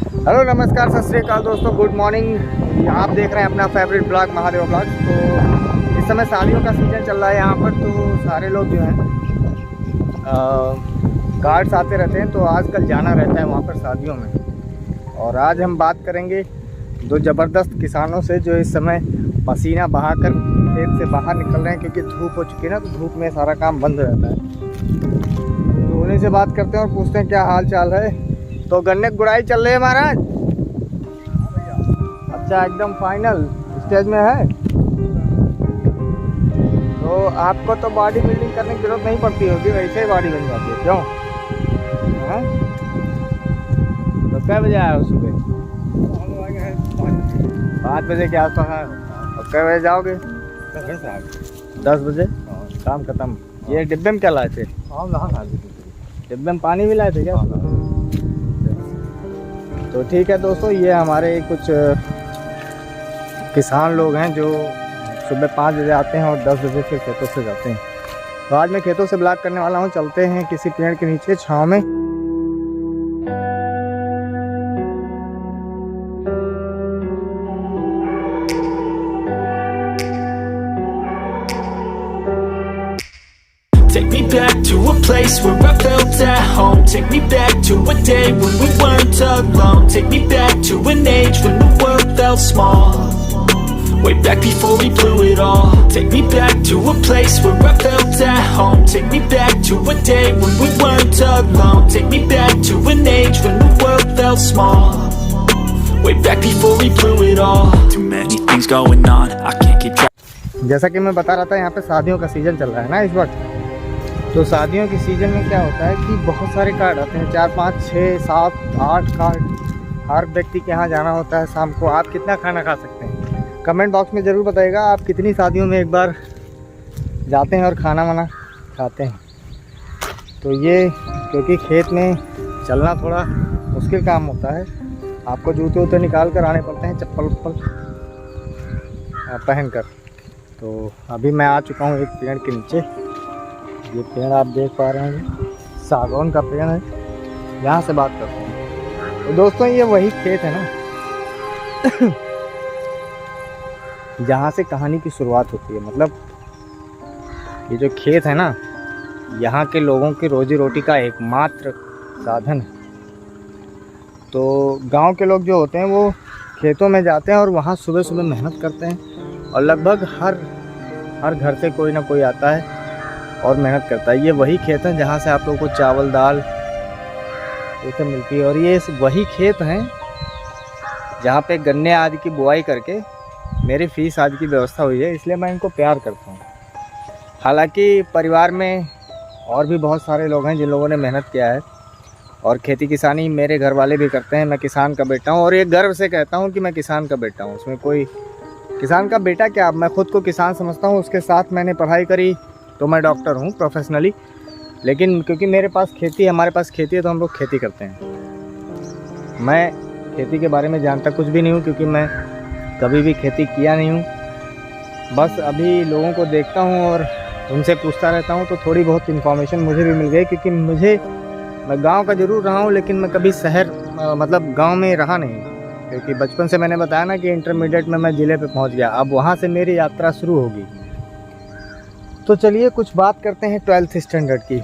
Hello नमस्कार सत श्री अकाल दोस्तों, गुड मॉर्निंग। आप देख रहे हैं अपना फेवरेट ब्लॉग महादेव ब्लॉग। तो इस समय शादियों का सीज़न चल रहा है यहाँ पर, तो सारे लोग जो हैं कार्ड्स आते रहते हैं, तो आजकल जाना रहता है वहाँ पर शादियों में। और आज हम बात करेंगे दो ज़बरदस्त किसानों से जो इस समय पसीना बहाकर खेत से बाहर निकल रहे हैं, क्योंकि धूप हो चुकी है ना, तो धूप में सारा काम बंद रहता है। तो उन्हीं से बात करते हैं और पूछते हैं क्या हाल चाल है। तो गन्ने की गुड़ाई चल रही है महाराज? अच्छा, एकदम फाइनल स्टेज में है। तो आपको तो बॉडी बिल्डिंग करने की जरूरत नहीं पड़ती होगी, वैसे ही बॉडी बन जाती है, क्यों? हाँ? तो कै बजे आया हो? सुबह 5 बजे के आसपास आए। और कै बजे जाओगे? 10 बजे काम खत्म। ये डिब्बे में क्या लाए थे? डिब्बे में पानी भी लाए थे क्या? तो ठीक है दोस्तों, ये हमारे कुछ किसान लोग हैं जो सुबह 5 बजे आते हैं और 10 बजे फिर खेतों से जाते हैं। तो आज मैं खेतों से ब्लॉग करने वाला हूँ। चलते हैं किसी पेड़ के नीचे छाँव में। Take me back to a place where I felt at home. Take me back to a day when we weren't alone. Take me back to an age when the world felt small. Way back before we blew it all. Take me back to a place where I felt at home. Take me back to a day when we weren't alone. Take me back to an age when the world felt small. Way back before we blew it all. Too many things going on, I can't keep track. जैसा कि मैं बता रहा था, यहाँ पे शादियों का सीज़न चल रहा है ना इस वक्त। तो शादियों के सीज़न में क्या होता है कि बहुत सारे कार्ड आते हैं, 4 5 6 7 8 कार्ड। हर व्यक्ति के यहाँ जाना होता है शाम को। आप कितना खाना खा सकते हैं? कमेंट बॉक्स में ज़रूर बताइएगा आप कितनी शादियों में एक बार जाते हैं और खाना वाना खाते हैं। तो ये क्योंकि खेत में चलना थोड़ा मुश्किल काम होता है, आपको जूते वूते निकाल कर आने पड़ते हैं, चप्पल वप्पल पहन कर। तो अभी मैं आ चुका हूँ एक पेड़ के नीचे। ये पेड़ आप देख पा रहे हैं, सागौन का पेड़ है। यहाँ से बात करते हैं। तो दोस्तों, ये वही खेत है ना जहाँ से कहानी की शुरुआत होती है। मतलब ये जो खेत है ना, यहाँ के लोगों की रोजी रोटी का एकमात्र साधन है। तो गांव के लोग जो होते हैं वो खेतों में जाते हैं और वहाँ सुबह सुबह मेहनत करते हैं। और लगभग हर घर से कोई ना कोई आता है और मेहनत करता है। ये वही खेत हैं जहाँ से आप लोगों को चावल दाल ये सब मिलती है। और ये वही खेत हैं जहाँ पे गन्ने आदि की बुआई करके मेरी फीस आदि की व्यवस्था हुई है, इसलिए मैं इनको प्यार करता हूँ। हालांकि परिवार में और भी बहुत सारे लोग हैं जिन लोगों ने मेहनत किया है, और खेती किसानी मेरे घर वाले भी करते हैं। मैं किसान का बेटा हूँ और ये गर्व से कहता हूँ कि मैं किसान का बेटा हूँ। उसमें कोई किसान का बेटा क्या, मैं खुद को किसान समझता हूँ। उसके साथ मैंने पढ़ाई करी, तो मैं डॉक्टर हूँ प्रोफेशनली। लेकिन क्योंकि मेरे पास खेती है, हमारे पास खेती है, तो हम लोग खेती करते हैं। मैं खेती के बारे में जानता कुछ भी नहीं हूँ, क्योंकि मैं कभी भी खेती किया नहीं हूँ। बस अभी लोगों को देखता हूँ और उनसे पूछता रहता हूँ, तो थोड़ी बहुत इन्फॉर्मेशन मुझे भी मिल गई। क्योंकि मैं गांव का ज़रूर रहा हूँ, लेकिन मैं कभी शहर मतलब गांव में रहा नहीं। क्योंकि बचपन से मैंने बताया ना कि इंटरमीडिएट में मैं ज़िले पे पहुँच गया। अब वहाँ से मेरी यात्रा शुरू होगी। तो चलिए कुछ बात करते हैं 12th स्टैंडर्ड की।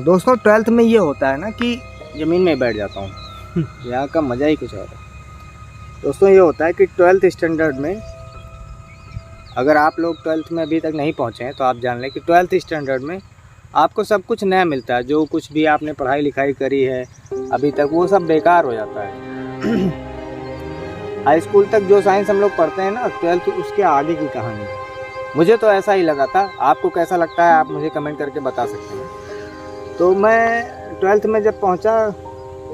दोस्तों, 12th में ये होता है ना कि ज़मीन में बैठ जाता हूँ यहाँ का मज़ा ही कुछ और है। दोस्तों, ये होता है कि 12th स्टैंडर्ड में अगर आप लोग 12th में अभी तक नहीं पहुँचे हैं, तो आप जान लें कि 12th स्टैंडर्ड में आपको सब कुछ नया मिलता है। जो कुछ भी आपने पढ़ाई लिखाई करी है अभी तक, वो सब बेकार हो जाता है। हाई स्कूल तक जो साइंस हम लोग पढ़ते हैं ना, 12th उसके आगे की कहानी है। मुझे तो ऐसा ही लगा था। आपको कैसा लगता है आप मुझे कमेंट करके बता सकते हैं। तो मैं 12th में जब पहुंचा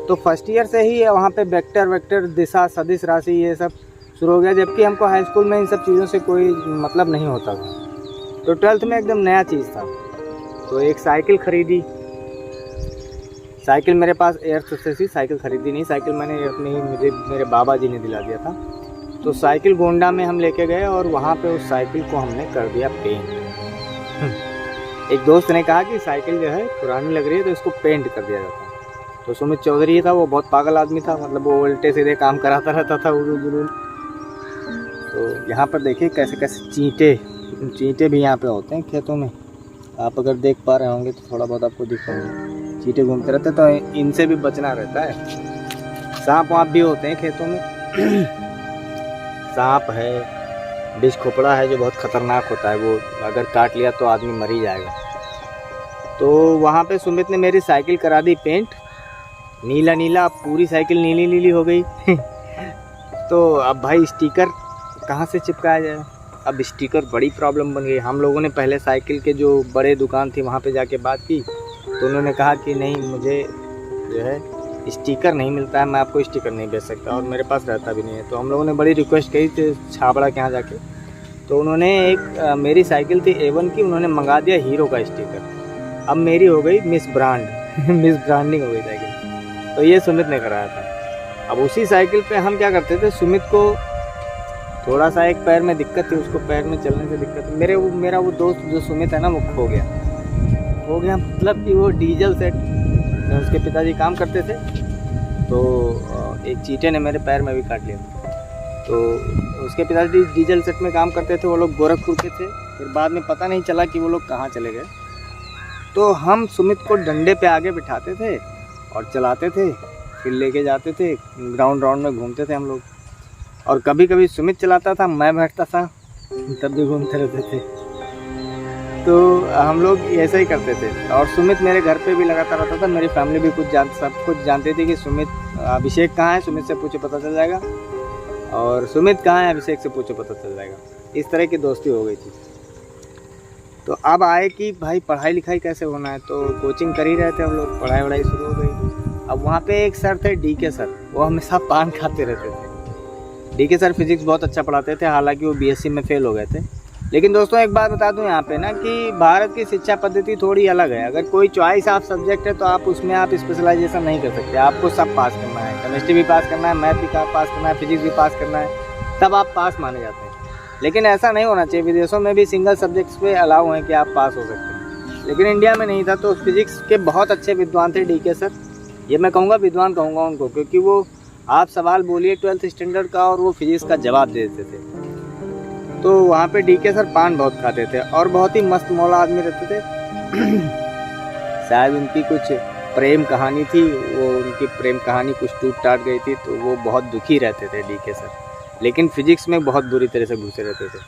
तो फर्स्ट ईयर से ही वहाँ पे वेक्टर दिशा सदिश राशि ये सब शुरू हो गया, जबकि हमको हाई स्कूल में इन सब चीज़ों से कोई मतलब नहीं होता था। तो 12th में एकदम नया चीज़ था। तो एक साइकिल ख़रीदी। साइकिल मेरे पास 8th से थी, साइकिल ख़रीदी नहीं। साइकिल मैंने मुझे मेरे बाबा जी ने दिला दिया था। तो साइकिल गोंडा में हम लेके गए और वहाँ पे उस साइकिल को हमने कर दिया पेंट। एक दोस्त ने कहा कि साइकिल जो है पुरानी लग रही है, तो इसको पेंट कर दिया जाता है। तो सुमित चौधरी था, वो बहुत पागल आदमी था, मतलब वो उल्टे सीधे काम कराता रहता था उरुल जुरुल। तो यहाँ पर देखिए कैसे कैसे चींटे भी यहाँ पे होते हैं खेतों में। आप अगर देख पा रहे होंगे तो थोड़ा बहुत आपको दिख पाएंगे, चींटे घूमते रहते हैं, तो इनसे भी बचना रहता है। सांप वाप भी होते हैं खेतों में सांप है, डिश खोपड़ा है जो बहुत ख़तरनाक होता है, वो अगर काट लिया तो आदमी मर ही जाएगा। तो वहाँ पे सुमित ने मेरी साइकिल करा दी पेंट, नीला नीला, पूरी साइकिल नीली नीली हो गई तो अब भाई स्टिकर कहाँ से चिपकाया जाए, अब स्टिकर बड़ी प्रॉब्लम बन गई। हम लोगों ने पहले साइकिल के जो बड़े दुकान थी वहाँ पे जाके बात की, तो उन्होंने कहा कि नहीं, मुझे जो है स्टिकर नहीं मिलता है, मैं आपको स्टिकर नहीं बेच सकता, और मेरे पास रहता भी नहीं है। तो हम लोगों ने बड़ी रिक्वेस्ट की थी छाबड़ा के यहाँ जाके, तो उन्होंने एक मेरी साइकिल थी A1 की, उन्होंने मंगा दिया हीरो का स्टिकर। अब मेरी हो गई मिस ब्रांड मिस ब्रांडिंग हो गई साइकिल। तो ये सुमित ने कराया था। अब उसी साइकिल पे हम क्या करते थे, सुमित को थोड़ा सा एक पैर में दिक्कत थी, उसको पैर में चलने से दिक्कत थी। मेरा वो दोस्त जो सुमित है ना, वो खो गया मतलब कि वो डीजल सेट, उसके पिताजी काम करते थे, तो एक चींटे ने मेरे पैर में भी काट लिया। तो उसके पिताजी डीजल सेट में काम करते थे, वो लोग गोरखपुर के थे, फिर बाद में पता नहीं चला कि वो लोग कहाँ चले गए। तो हम सुमित को डंडे पे आगे बिठाते थे और चलाते थे, फिर लेके जाते थे, ग्राउंड में घूमते थे हम लोग। और कभी कभी सुमित चलाता था, मैं बैठता था, तब भी घूमते रहते थे। तो हम लोग ऐसा ही करते थे। और सुमित मेरे घर पे भी लगातार रहता था, मेरी फैमिली भी सब कुछ जानते थे कि सुमित, अभिषेक कहाँ है, सुमित से पूछो पता चल जाएगा, और सुमित कहाँ है, अभिषेक से पूछो पता चल जाएगा। इस तरह की दोस्ती हो गई थी। तो अब आए कि भाई पढ़ाई लिखाई कैसे होना है, तो कोचिंग कर ही रहे थे हम लोग, पढ़ाई वढ़ाई शुरू हो गई। अब वहाँ पे एक सर थे DK सर, वो हमेशा पान खाते रहते थे। DK सर फिजिक्स बहुत अच्छा पढ़ाते थे, हालांकि वो BSc में फेल हो गए थे। लेकिन दोस्तों एक बात बता दूं यहाँ पे ना, कि भारत की शिक्षा पद्धति थोड़ी अलग है। अगर कोई चॉइस ऑफ सब्जेक्ट है तो आप उसमें आप स्पेशलाइजेशन नहीं कर सकते, आपको सब पास करना है, केमिस्ट्री भी पास करना है, मैथ भी पास करना है, फिजिक्स भी पास करना है, तब आप पास माने जाते हैं। लेकिन ऐसा नहीं होना चाहिए, विदेशों में भी सिंगल सब्जेक्ट्स पे अलाउ हैं कि आप पास हो सकते हैं, लेकिन इंडिया में नहीं था। तो फिजिक्स के बहुत अच्छे विद्वान थे DK सर, ये मैं कहूँगा विद्वान कहूँगा उनको, क्योंकि वो आप सवाल बोलिए 12th स्टैंडर्ड का और वो फिजिक्स का जवाब दे देते थे। तो वहाँ पे DK सर पान बहुत खाते थे और बहुत ही मस्त मौला आदमी रहते थे शायद उनकी कुछ प्रेम कहानी थी, वो उनकी प्रेम कहानी कुछ टूट टाट गई थी, तो वो बहुत दुखी रहते थे DK सर, लेकिन फिजिक्स में बहुत बुरी तरह से घुसे रहते थे।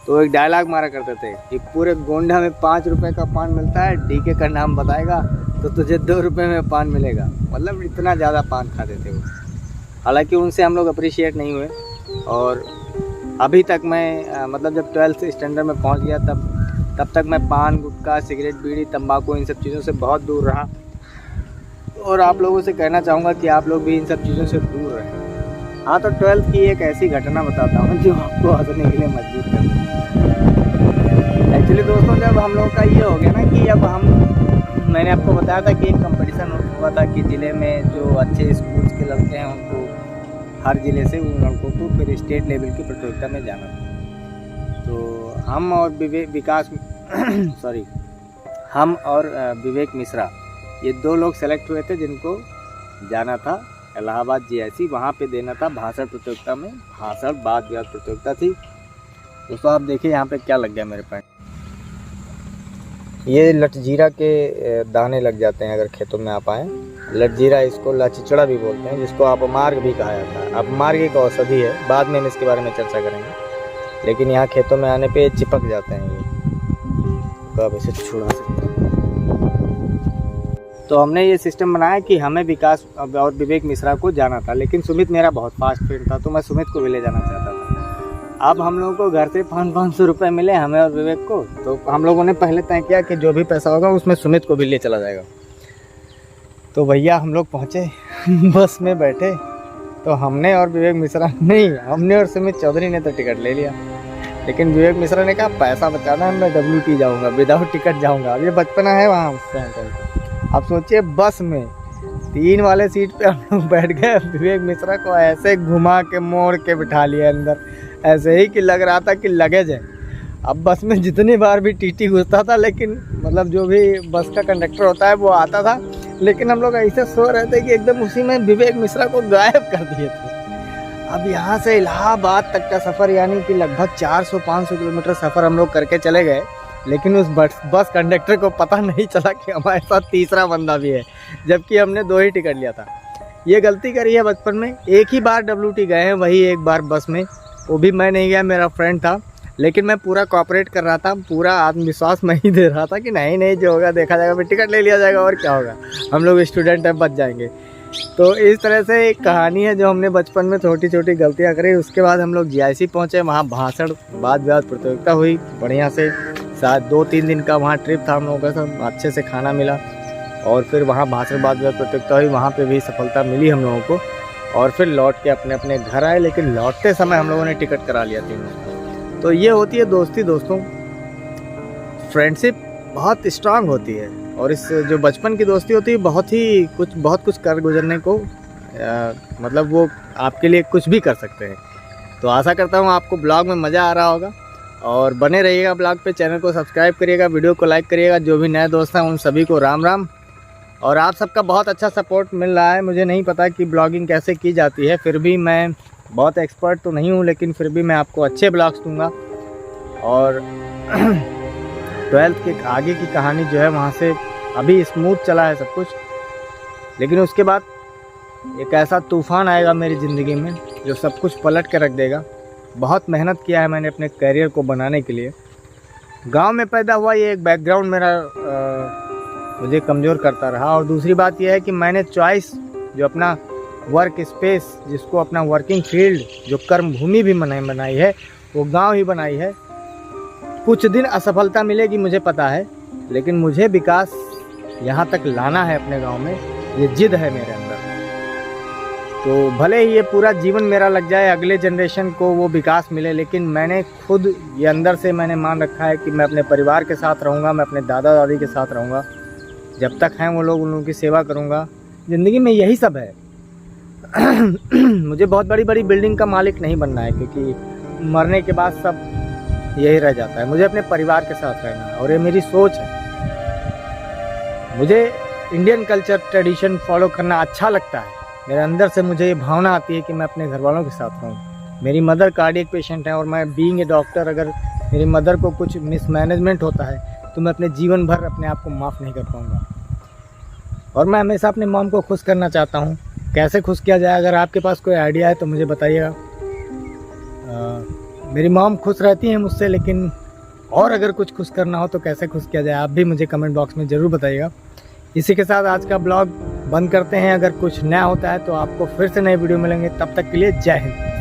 तो एक डायलॉग मारा करते थे कि पूरे गोंडा में 5 रुपए का पान मिलता है, DK का नाम बताएगा तो तुझे 2 रुपये में पान मिलेगा। मतलब इतना ज़्यादा पान खाते थे वो। हालांकि उनसे हम लोग अप्रिशिएट नहीं हुए, और अभी तक मैं मतलब जब 12th स्टैंडर्ड में पहुंच गया तब तक मैं पान, गुटखा, सिगरेट, बीड़ी, तंबाकू, इन सब चीज़ों से बहुत दूर रहा। और आप लोगों से कहना चाहूँगा कि आप लोग भी इन सब चीज़ों से दूर रहें। हाँ, तो 12th की एक ऐसी घटना बताता हूँ जो आपको हंसने के लिए मजबूर कर देगी। एक्चुअली दोस्तों जब हम लोगों का ये हो गया ना कि अब मैंने आपको बताया था कि एक कंपटीशन हुआ था कि ज़िले में जो अच्छे स्कूल्स के लड़के हैं उनको, हर ज़िले से उन लड़कों को फिर स्टेट लेवल की प्रतियोगिता में जाना था। तो हम और विवेक मिश्रा, ये 2 लोग सेलेक्ट हुए थे जिनको जाना था इलाहाबाद GIC, वहाँ पे देना था भाषण प्रतियोगिता में। भाषण वाद विवाद प्रतियोगिता थी। दोस्तों आप देखिए यहाँ पे क्या लग गया मेरे पैंट, ये लटजीरा के दाने लग जाते हैं अगर खेतों में आप आएँ। लटजीरा, इसको लाचिचड़ा भी बोलते हैं, जिसको अपमार्ग भी कहा जाता है। अपमार्ग एक औषधि है, बाद में हम इसके बारे में चर्चा करेंगे। लेकिन यहाँ खेतों में आने पे चिपक जाते हैं ये, तो आप इसे छुड़ा सकते हैं। तो हमने ये सिस्टम बनाया कि हमें विकास और विवेक मिश्रा को जाना था, लेकिन सुमित मेरा बहुत फास्ट फ्रेंड था, तो मैं सुमित को भी ले जाना चाहता था। अब हम लोगों को घर से 500 रुपये मिले हमें और विवेक को, तो हम लोगों ने पहले तय किया कि जो भी पैसा होगा उसमें सुमित को भी ले चला जाएगा। तो भैया हम लोग पहुँचे बस में बैठे, तो हमने और विवेक मिश्रा नहीं, हमने और सुमित चौधरी ने तो टिकट ले लिया, लेकिन विवेक मिश्रा ने कहा पैसा बचाना है, मैं WT जाऊँगा, विदाउट टिकट जाऊँगा। अब ये बचपना है वहाँ उससे। अब सोचिए बस में 3 वाले सीट पे हम लोग बैठ गए, विवेक मिश्रा को ऐसे घुमा के मोड़ के बिठा लिया अंदर, ऐसे ही कि लग रहा था कि लगेज है। अब बस में जितनी बार भी TT घुसता था, लेकिन मतलब जो भी बस का कंडक्टर होता है वो आता था, लेकिन हम लोग ऐसे सो रहे थे कि एकदम उसी में विवेक मिश्रा को गायब कर दिए थे। अब यहाँ से इलाहाबाद तक का सफ़र यानी कि लगभग 400-500 किलोमीटर सफ़र हम लोग करके चले गए, लेकिन उस बस कंडक्टर को पता नहीं चला कि हमारे साथ तीसरा बंदा भी है, जबकि हमने 2 ही टिकट लिया था। ये गलती करी है बचपन में। एक ही बार WT गए हैं, वही एक बार बस में, वो भी मैं नहीं गया, मेरा फ्रेंड था, लेकिन मैं पूरा कोऑपरेट कर रहा था, पूरा आत्मविश्वास मैं ही दे रहा था कि नहीं जो होगा देखा जाएगा, फिर टिकट ले लिया जाएगा और क्या होगा, हम लोग स्टूडेंट हैं, बच जाएंगे। तो इस तरह से एक कहानी है जो हमने बचपन में छोटी छोटी गलतियाँ करी। उसके बाद हम लोग GIC पहुँचे, वहाँ भाषण वाद विवाद प्रतियोगिता हुई बढ़िया से, शायद 2-3 दिन का वहाँ ट्रिप था हम लोगों का, सब अच्छे से खाना मिला और फिर वहाँ भाषण वाद विवाद प्रतियोगिता हुई, वहाँ पे भी सफलता मिली हम लोगों को और फिर लौट के अपने अपने घर आए। लेकिन लौटते समय हम लोगों ने टिकट करा लिया तीनों। तो ये होती है दोस्ती दोस्तों, फ्रेंडशिप बहुत स्ट्रांग होती है और इस जो बचपन की दोस्ती होती है बहुत कुछ कर गुजरने को मतलब वो आपके लिए कुछ भी कर सकते हैं। तो आशा करता हूँ आपको ब्लॉग में मज़ा आ रहा होगा और बने रहिएगा ब्लॉग पे, चैनल को सब्सक्राइब करिएगा, वीडियो को लाइक करिएगा। जो भी नए दोस्त हैं उन सभी को राम राम। और आप सबका बहुत अच्छा सपोर्ट मिल रहा है। मुझे नहीं पता कि ब्लॉगिंग कैसे की जाती है, फिर भी मैं बहुत एक्सपर्ट तो नहीं हूँ, लेकिन फिर भी मैं आपको अच्छे ब्लॉग्स दूँगा। और 12th के आगे की कहानी जो है वहाँ से अभी स्मूथ चला है सब कुछ, लेकिन उसके बाद एक ऐसा तूफ़ान आएगा मेरी ज़िंदगी में जो सब कुछ पलट के रख देगा। बहुत मेहनत किया है मैंने अपने करियर को बनाने के लिए। गांव में पैदा हुआ, ये एक बैकग्राउंड मेरा मुझे कमज़ोर करता रहा। और दूसरी बात यह है कि मैंने चॉइस जो अपना वर्क स्पेस, जिसको अपना वर्किंग फील्ड, जो कर्म भूमि भी बनाई है, वो गांव ही बनाई है। कुछ दिन असफलता मिलेगी मुझे पता है, लेकिन मुझे विकास यहाँ तक लाना है अपने गांव में, ये जिद है मेरे अंदर। तो भले ही ये पूरा जीवन मेरा लग जाए, अगले जनरेशन को वो विकास मिले, लेकिन मैंने खुद ये अंदर से मैंने मान रखा है कि मैं अपने परिवार के साथ रहूँगा, मैं अपने दादा दादी के साथ रहूँगा, जब तक हैं वो लोग उन लोगों की सेवा करूँगा। ज़िंदगी में यही सब है। मुझे बहुत बड़ी बड़ी बिल्डिंग का मालिक नहीं बनना है, क्योंकि मरने के बाद सब यही रह जाता है। मुझे अपने परिवार के साथ रहना है और ये मेरी सोच है। मुझे इंडियन कल्चर ट्रेडिशन फॉलो करना अच्छा लगता है। मेरे अंदर से मुझे ये भावना आती है कि मैं अपने घर वालों के साथ रहूँ। मेरी मदर कार्डियक पेशेंट है और मैं बीइंग ए डॉक्टर, अगर मेरी मदर को कुछ मिसमैनेजमेंट होता है तो मैं अपने जीवन भर अपने आप को माफ़ नहीं कर पाऊँगा। और मैं हमेशा अपने मॉम को खुश करना चाहता हूँ। कैसे खुश किया जाए, अगर आपके पास कोई आइडिया है तो मुझे बताइएगा। मेरी मॉम खुश रहती हैं मुझसे, लेकिन और अगर कुछ खुश करना हो तो कैसे खुश किया जाए, आप भी मुझे कमेंट बॉक्स में ज़रूर बताइएगा। इसी के साथ आज का ब्लॉग बंद करते हैं। अगर कुछ नया होता है तो आपको फिर से नए वीडियो मिलेंगे। तब तक के लिए जय हिंद।